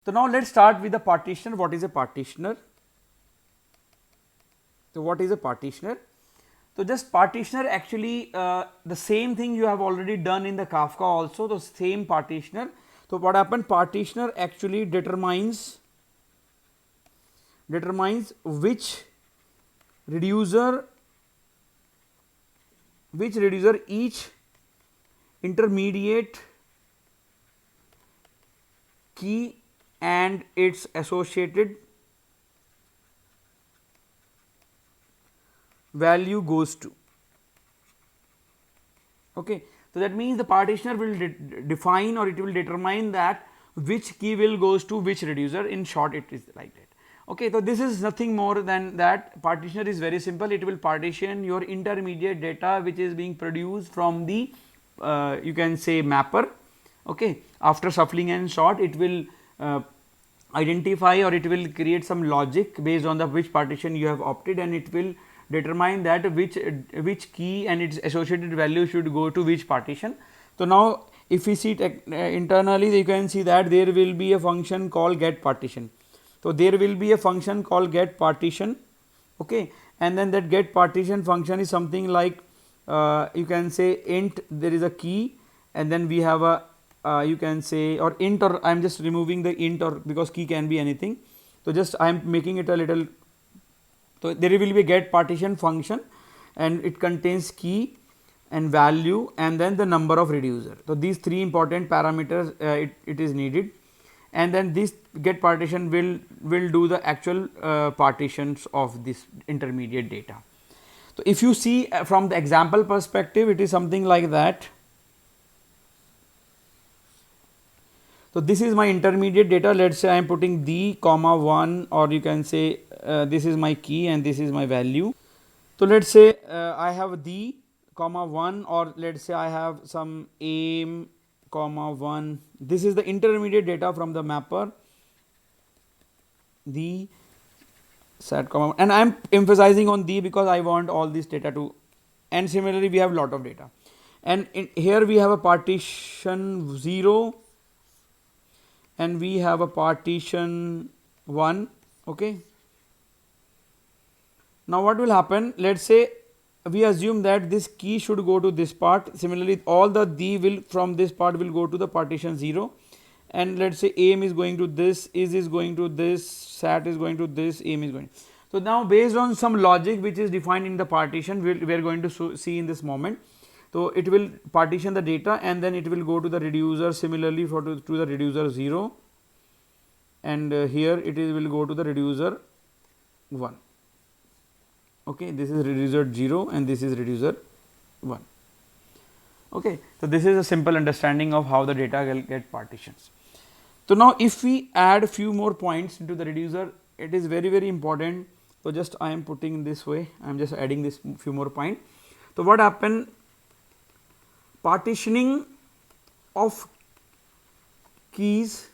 So now let's start with the partitioner. What is a partitioner? So what is a partitioner? So just partitioner, actually the same thing you have already done in the Kafka also, the same partitioner. So what happened, partitioner actually determines which reducer each intermediate key and its associated value goes to. Okay. So that means the partitioner will define, or it will determine that which key will goes to which reducer. In short, it is like that. Okay. So this is nothing more than that. Partitioner is very simple. It will partition your intermediate data which is being produced from the you can say mapper. Okay. After shuffling and sort, it will identify, or it will create some logic based on the which partition you have opted, and it will determine that which key and its associated value should go to which partition. So now if we see internally, you can see that there will be a function called get partition. So there will be a function called get partition, okay, and then that get partition function is something like you can say int, there is a key, and then we have a you can say, or int, or I am just removing the int, or because key can be anything. So just I am making it a little. So there will be a get partition function, and it contains key and value and then the number of reducer. So these three important parameters it is needed, and then this get partition will do the actual partitions of this intermediate data. So if you see from the example perspective, it is something like that. So this is my intermediate data. Let us say I am putting d comma 1, or you can say this is my key and this is my value. So let us say I have d comma 1, or let us say I have some aim comma 1. This is the intermediate data from the mapper, the set comma, and I am emphasizing on d because I want all this data to, and similarly we have lot of data, and here we have a partition 0 and we have a partition 1. Okay. Now what will happen, let us say we assume that this key should go to this part. Similarly all the d will from this part will go to the partition 0, and let us say aim is going to this, is going to this, sat is going to this, aim is going. So now based on some logic which is defined in the partition, we are going to see in this moment. So it will partition the data, and then it will go to the reducer, similarly for to the reducer 0, and here it will go to the reducer 1. Okay, this is reducer 0 and this is reducer 1. Okay, so this is a simple understanding of how the data will get partitions. So now if we add few more points into the reducer, it is very important. So just I am putting this way, I am just adding this few more points. So what happen, partitioning of keys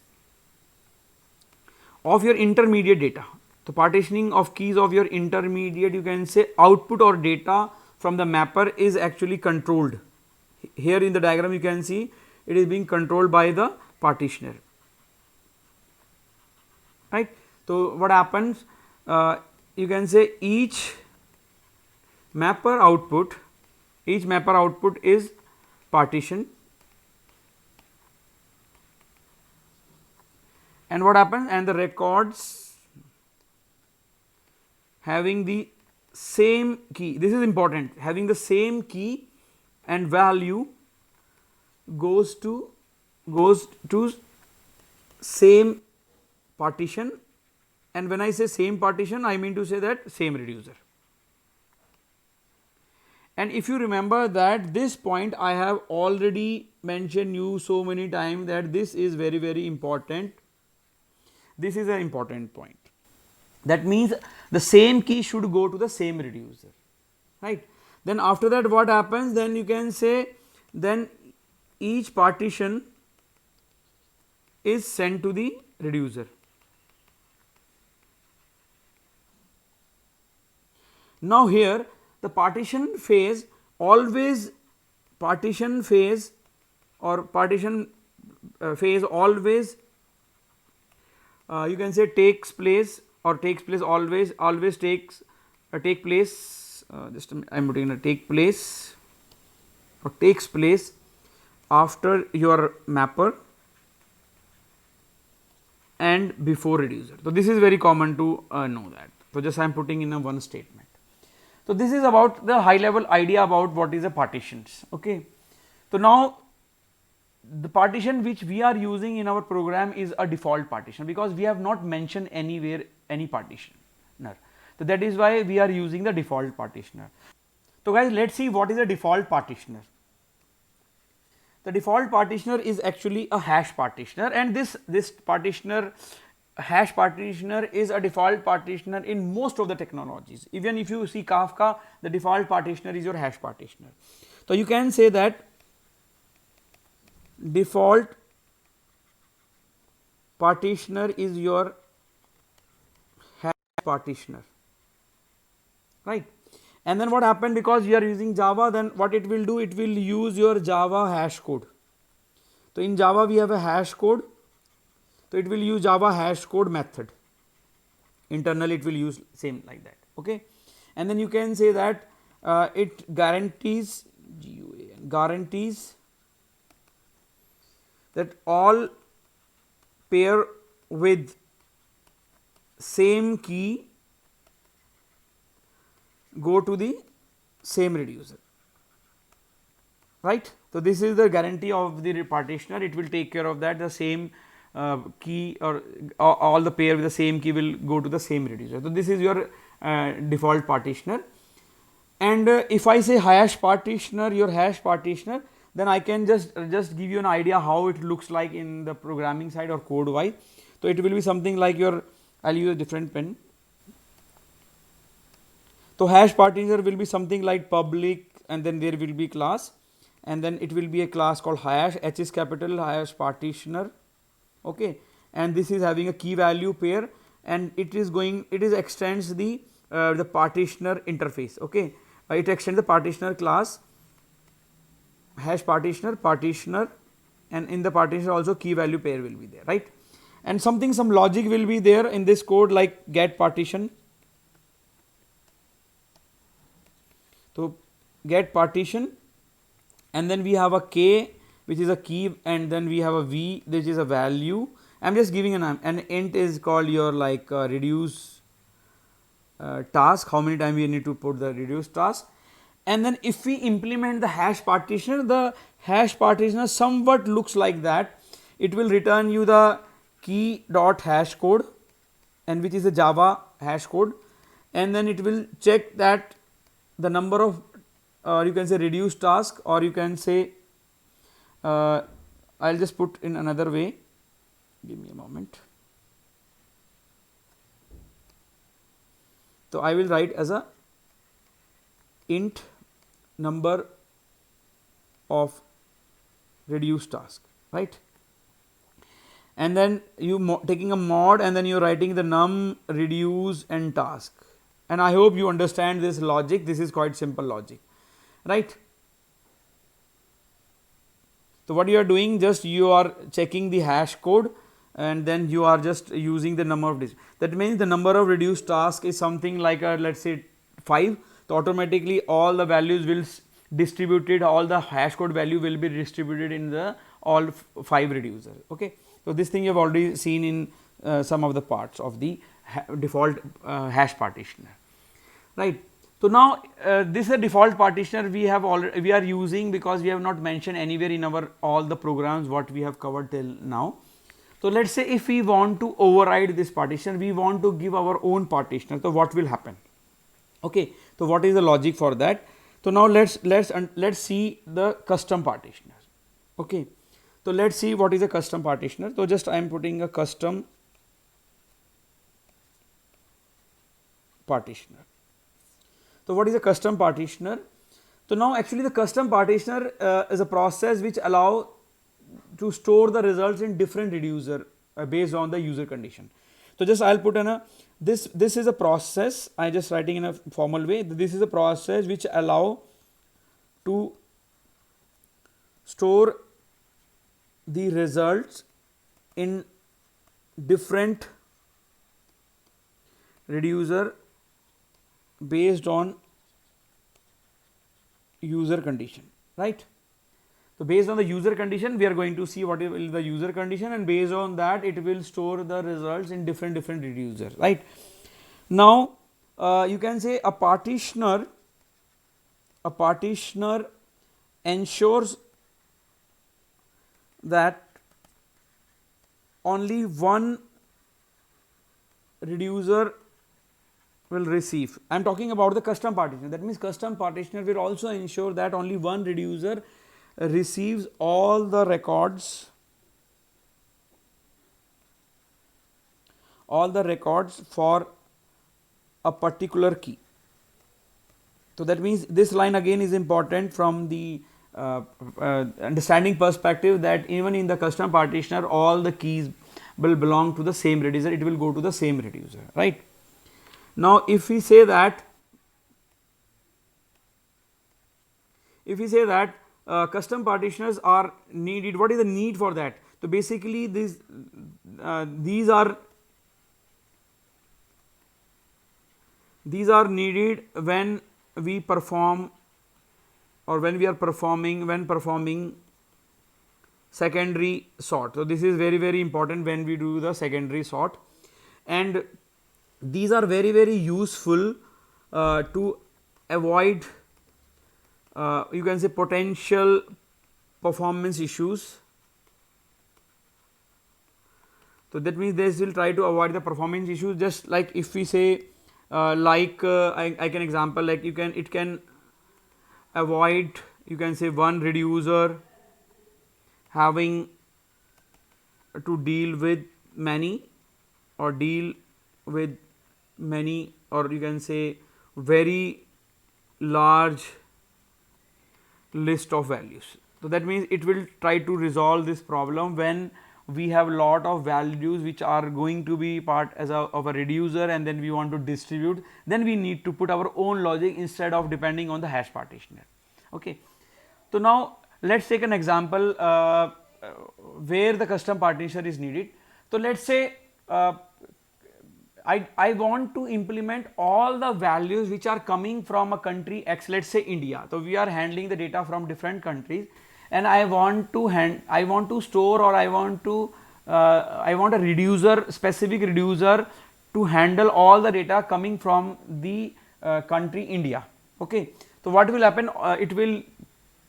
of your intermediate data. So partitioning of keys of your intermediate, you can say output or data from the mapper is actually controlled. Here in the diagram you can see it is being controlled by the partitioner, right. So what happens, you can say each mapper output is partition, and what happens, and the records having the same key, this is important, having the same key and value goes to same partition, and when I say same partition, I mean to say that same reducer. And if you remember that this point I have already mentioned you so many times that this is very important. This is an important point. That means the same key should go to the same reducer, right. Then after that what happens, then you can say then each partition is sent to the reducer. Now here the partition phase always always you can say takes place or takes place always takes take place just I am putting a take place or takes place after your mapper and before reducer. So, this is very common to know that. So, just I am putting in a one statement. So, this is about the high level idea about what is a partitions. Okay. So, now the partition which we are using in our program is a default partition, because we have not mentioned anywhere any partitioner. So, that is why we are using the default partitioner. So, guys, let us see what is a default partitioner. The default partitioner is actually a hash partitioner, and this partitioner hash partitioner is a default partitioner in most of the technologies. Even if you see Kafka, the default partitioner is your hash partitioner. So, you can say that default partitioner is your hash partitioner, right. And then what happened, because we are using Java, then what it will do, it will use your Java hash code. So, in Java we have a hash code, so it will use Java hash code method, internally it will use same like that, okay. And then you can say that it guarantees that all pair with same key go to the same reducer, right. So, this is the guarantee of the partitioner, it will take care of that, the same key or all the pair with the same key will go to the same reducer. So, this is your default partitioner. And if I say hash partitioner, your hash partitioner, then I can just give you an idea how it looks like in the programming side or code wise. So, it will be something like your, I will use a different pen. So, hash partitioner will be something like public, and then there will be class, and then it will be a class called hash, H is capital, hash partitioner, okay. And this is having a key value pair, and it is extends the partitioner interface, okay. It extends the partitioner class, hash partitioner, and in the partitioner also key value pair will be there, right. And some logic will be there in this code, like get partition. So, get partition, and then we have a k which is a key, and then we have a v which is a value. I am just giving an int is called your like reduce task, how many times we need to put the reduce task. And then if we implement the hash partitioner, the hash partitioner somewhat looks like that. It will return you the key dot hash code, and which is a Java hash code, and then it will check that the number of you can say reduce task, or you can say I will just put in another way, give me a moment. So, I will write as a int number of reduce task, right. And then you taking a mod, and then you are writing the num reduce and task, and I hope you understand this logic. This is quite simple logic, right. So, what you are doing, just you are checking the hash code, and then you are just using the number of digits. That means the number of reduce task is something like a, let us say 5. So, automatically all the values will distributed, all the hash code value will be distributed in the all 5 reducer, okay. So, this thing you have already seen in some of the parts of the default hash partitioner, right. So, now this is a default partitioner we are using, because we have not mentioned anywhere in our all the programs what we have covered till now. So, let us say if we want to override this partition, we want to give our own partitioner. So, what will happen? Okay. So, what is the logic for that? So, now let's see the custom partitioner. Okay. So, let us see what is a custom partitioner. So, just I am putting a custom partitioner. So, what is a custom partitioner? So, now actually the custom partitioner is a process which allow to store the results in different reducer based on the user condition. So, just I will put in a this is a process, I just writing in a formal way. This is a process which allow to store the results in different reducer based on user condition, right. So, based on the user condition, we are going to see what is the user condition, and based on that it will store the results in different reducer, right. Now, you can say a partitioner ensures that only one reducer will receive. I am talking about the custom partitioner. That means custom partitioner will also ensure that only one reducer receives all the records for a particular key. So, that means this line again is important from the understanding perspective, that even in the custom partitioner all the keys will belong to the same reducer, it will go to the same reducer, right. Now, if we say that custom partitioners are needed, what is the need for that? So, basically these are needed when we perform, or when we are performing secondary sort. So, this is very important when we do the secondary sort, and these are very useful to avoid you can say potential performance issues. So, that means this will try to avoid the performance issues, just like if we say I can example, like it can avoid, you can say, one reducer having to deal with many, or deal with many, or you can say very large list of values. So, that means it will try to resolve this problem when we have lot of values which are going to be part of a reducer, and then we want to distribute, then we need to put our own logic instead of depending on the hash partitioner. Okay. So, now let us take an example where the custom partitioner is needed. So, let us say I want to implement all the values which are coming from a country X, let us say India. So, we are handling the data from different countries, and I want to store, or I want a reducer, specific reducer to handle all the data coming from the country India. Okay. So, what will happen?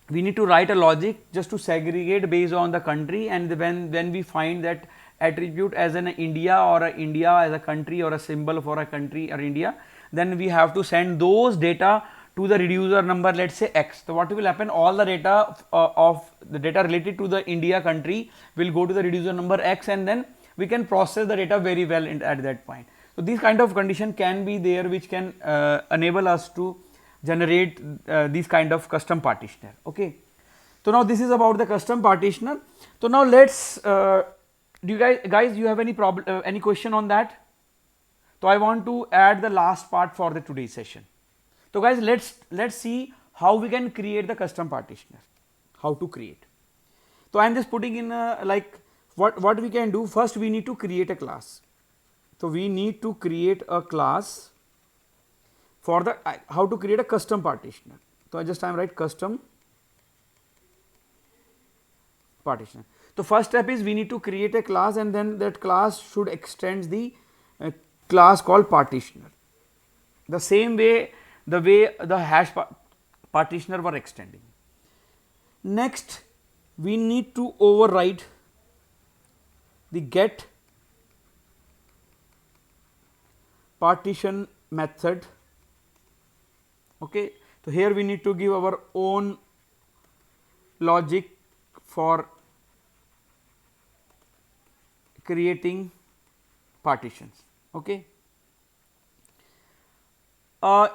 We need to write a logic just to segregate based on the country, and when we find that attribute as an India, or a India as a country, or a symbol for a country or India, then we have to send those data to the reducer number, let us say X. So, what will happen? All the data of the data related to the India country will go to the reducer number X, and then we can process the data very well at that point. So, these kind of condition can be there which can enable us to generate these kind of custom partitioner. Okay. So, now this is about the custom partitioner. So, now let us do you guys you have any problem, any question on that? So, I want to add the last part for the today's session. So, guys, let's see how we can create the custom partitioner, how to create. So, I am just putting in like what we can do. First, we need to create a class. So, we need to create a class for the how to create a custom partitioner. So, I am write custom partitioner. So, first step is we need to create a class, and then that class should extend the class called partitioner, the same way the hash partitioner were extending. Next, we need to override the get partition method. Okay. So, here we need to give our own logic for creating partitions. Okay.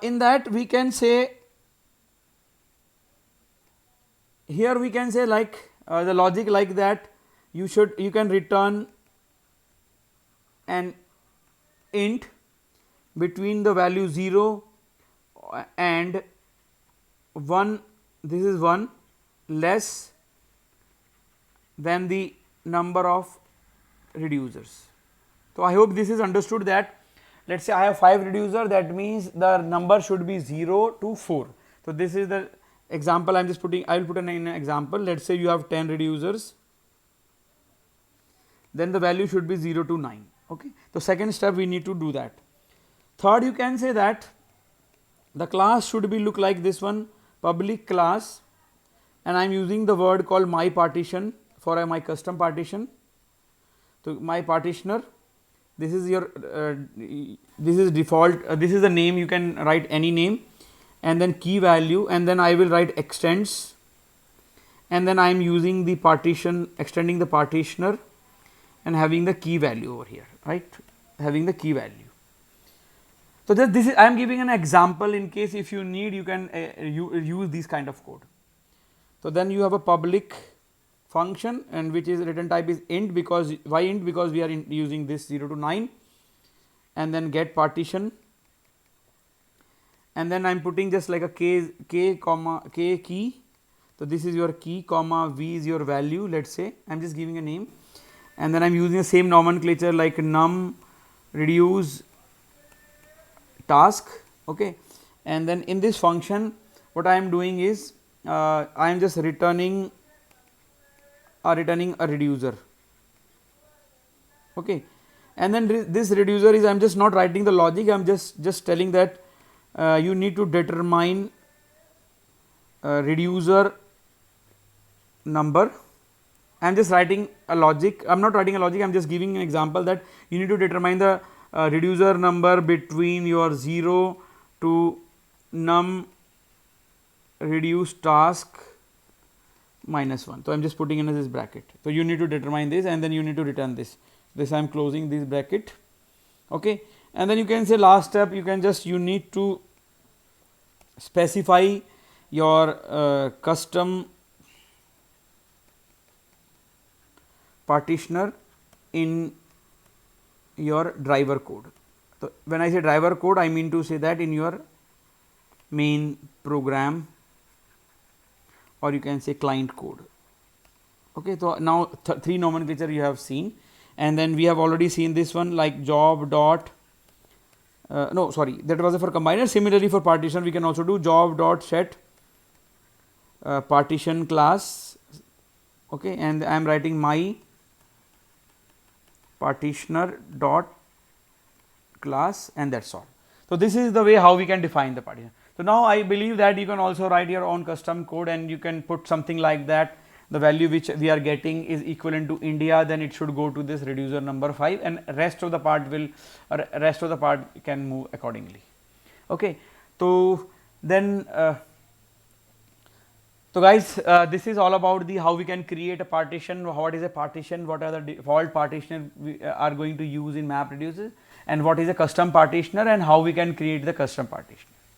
In that we can say, here we can say like the logic like that you can return an int between the value 0 and 1, this is 1 less than the number of reducers. So, I hope this is understood that let us say I have 5 reducer, that means the number should be 0 to 4. So, this is the example I am just putting, I will put an example. Let us say you have 10 reducers, then the value should be 0 to 9. Okay. So, second step we need to do that. Third, you can say that the class should be look like this one, public class, and I am using the word called my partition for my custom partition. So, my partitioner, this is your this is default, this is the name, you can write any name, and then key value, and then I will write extends, and then I am using the partition, extending the partitioner and having the key value over here, right, having the key value. So, this is I am giving an example in case if you need you can use this kind of code. So, then you have a public function and which is return type is int, because why int, because we are using this 0 to 9, and then get partition, and then I am putting just like a k comma k key. So, this is your key comma v is your value, let us say I am just giving a name, and then I am using the same nomenclature like num reduce task. Okay. And then in this function what I am doing is I am just returning a reducer. Okay. And then this reducer is I am just not writing the logic, I am just telling that you need to determine reducer number. I am just writing a logic, I am not writing a logic, I am just giving an example that you need to determine the reducer number between your 0 to num reduce task minus 1. So, I am just putting in this bracket. So, you need to determine this and then you need to return this. This I am closing this bracket. Okay. And then you can say last step, you can just, you need to specify your custom partitioner in your driver code. So, when I say driver code, I mean to say that in your main program, or you can say client code. Okay. So, now 3 nomenclature you have seen, and then we have already seen this one like job dot no sorry, that was for combiner. Similarly, for partition we can also do job dot set partition class. Okay. And I am writing my partitioner dot class, and that is all. So, this is the way how we can define the partition. So, now I believe that you can also write your own custom code and you can put something like that, the value which we are getting is equivalent to India, then it should go to this reducer number 5, and rest of the part can move accordingly. Okay. So, then so guys, this is all about the how we can create a partition, what is a partition, what are the default partitioner we are going to use in MapReduce, and what is a custom partitioner and how we can create the custom partitioner.